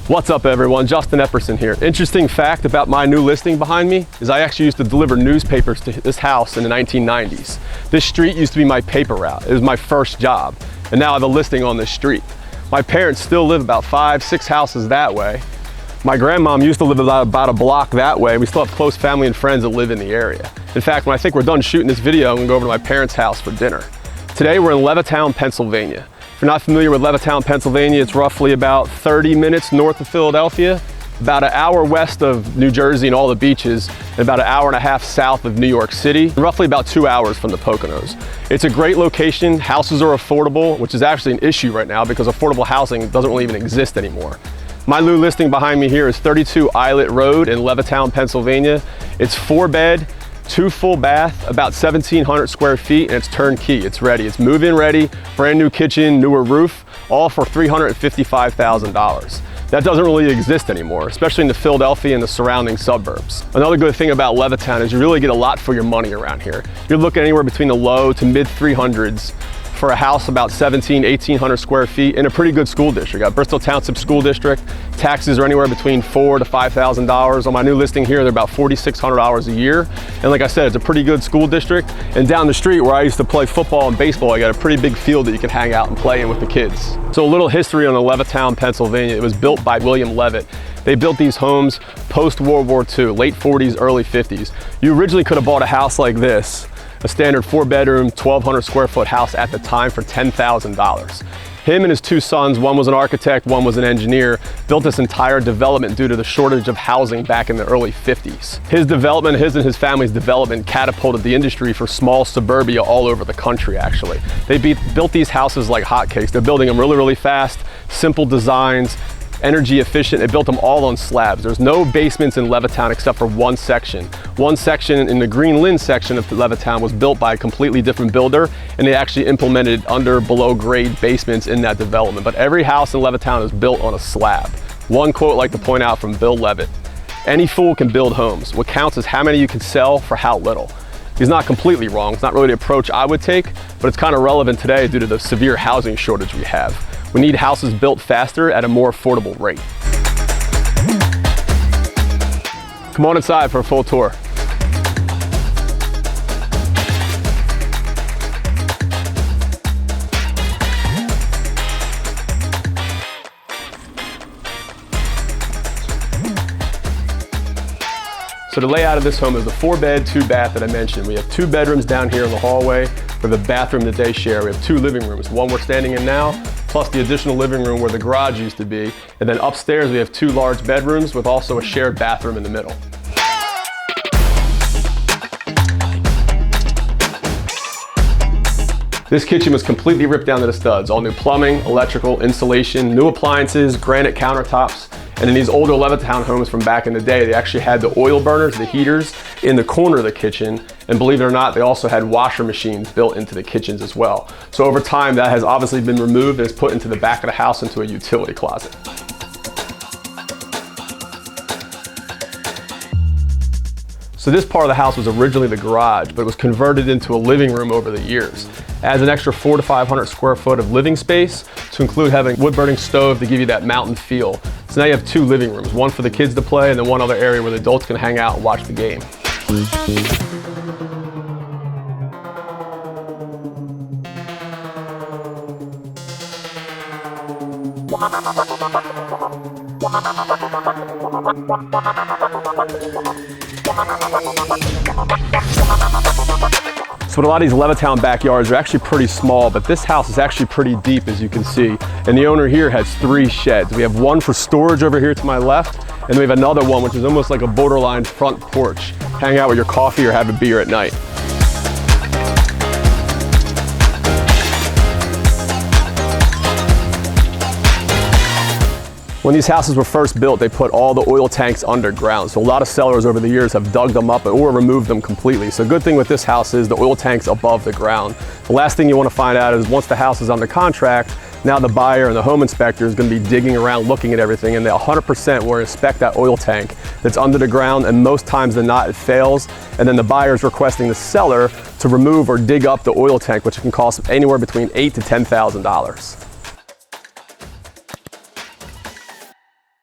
What's up everyone, Justin Epperson here. Interesting fact about my new listing behind me is I actually used to deliver newspapers to this house in the 1990s. This street used to be my paper route. It was my first job. And now I have a listing on this street. My parents still live about 5-6 houses that way. My grandmom used to live about a block that way. We still have close family and friends that live in the area. In fact, when I think we're done shooting this video, I'm gonna go over to my parents' house for dinner. Today we're in Levittown, Pennsylvania. If you're not familiar with Levittown, Pennsylvania, it's roughly about 30 minutes north of Philadelphia, about an hour west of New Jersey and all the beaches, and about an hour and a half south of New York City, roughly about 2 hours from the Poconos. It's a great location. Houses are affordable, which is actually an issue right now because affordable housing doesn't really even exist anymore. My new listing behind me here is 32 Islet Road in Levittown, Pennsylvania. It's 4-bed, 2 full bath, about 1,700 square feet, and it's turnkey. It's ready. It's move-in ready, brand new kitchen, newer roof, all for $355,000. That doesn't really exist anymore, especially in the Philadelphia and the surrounding suburbs. Another good thing about Levittown is you really get a lot for your money around here. You're looking anywhere between the low to mid 300s for a house about 1,800 square feet in a pretty good school district. Got Bristol Township School District. Taxes are anywhere between $4,000 to $5,000. On my new listing here, they're about $4,600 a year. And like I said, it's a pretty good school district. And down the street where I used to play football and baseball, I got a pretty big field that you can hang out and play in with the kids. So a little history on the Levittown, Pennsylvania. It was built by William Levitt. They built these homes post-World War II, late 40s, early 50s. You originally could have bought a house like this, a standard 4-bedroom, 1,200 square foot house at the time for $10,000. Him and his 2 sons, one was an architect, one was an engineer, built this entire development due to the shortage of housing back in the early 50s. His development, his and his family's development catapulted the industry for small suburbia all over the country actually. They built these houses like hotcakes. They're building them really, really fast, simple designs, energy efficient. They built them all on slabs. There's no basements in Levittown except for one section. One section in the Green Lynn section of Levittown was built by a completely different builder, and they actually implemented below grade basements in that development. But every house in Levittown is built on a slab. One quote I'd like to point out from Bill Levitt: "Any fool can build homes. What counts is how many you can sell for how little." He's not completely wrong. It's not really the approach I would take, but it's kind of relevant today due to the severe housing shortage we have. We need houses built faster at a more affordable rate. Come on inside for a full tour. So the layout of this home is the 4-bed, 2-bath that I mentioned. We have 2 bedrooms down here in the hallway. We have a bathroom that they share. We have 2 living rooms, one we're standing in now, plus the additional living room where the garage used to be. And then upstairs we have 2 large bedrooms with also a shared bathroom in the middle. This kitchen was completely ripped down to the studs. All new plumbing, electrical, insulation, new appliances, granite countertops. And in these older Levittown homes from back in the day, they actually had the oil burners, the heaters, in the corner of the kitchen. And believe it or not, they also had washer machines built into the kitchens as well. So over time, that has obviously been removed and is put into the back of the house into a utility closet. So this part of the house was originally the garage, but it was converted into a living room over the years. It adds an extra 400 to 500 square foot of living space to include having wood burning stove to give you that mountain feel. So now you have 2 living rooms, one for the kids to play and then one other area where the adults can hang out and watch the game. So a lot of these Levittown backyards are actually pretty small, but this house is actually pretty deep, as you can see. And the owner here has 3 sheds. We have one for storage over here to my left, and we have another one which is almost like a borderline front porch. Hang out with your coffee or have a beer at night. When these houses were first built, they put all the oil tanks underground. So a lot of sellers over the years have dug them up or removed them completely. So a good thing with this house is the oil tank's above the ground. The last thing you want to find out is once the house is under contract, now the buyer and the home inspector is going to be digging around looking at everything, and they 100% will inspect that oil tank that's under the ground, and most times than not it fails, and then the buyer is requesting the seller to remove or dig up the oil tank, which can cost anywhere between $8,000 to $10,000.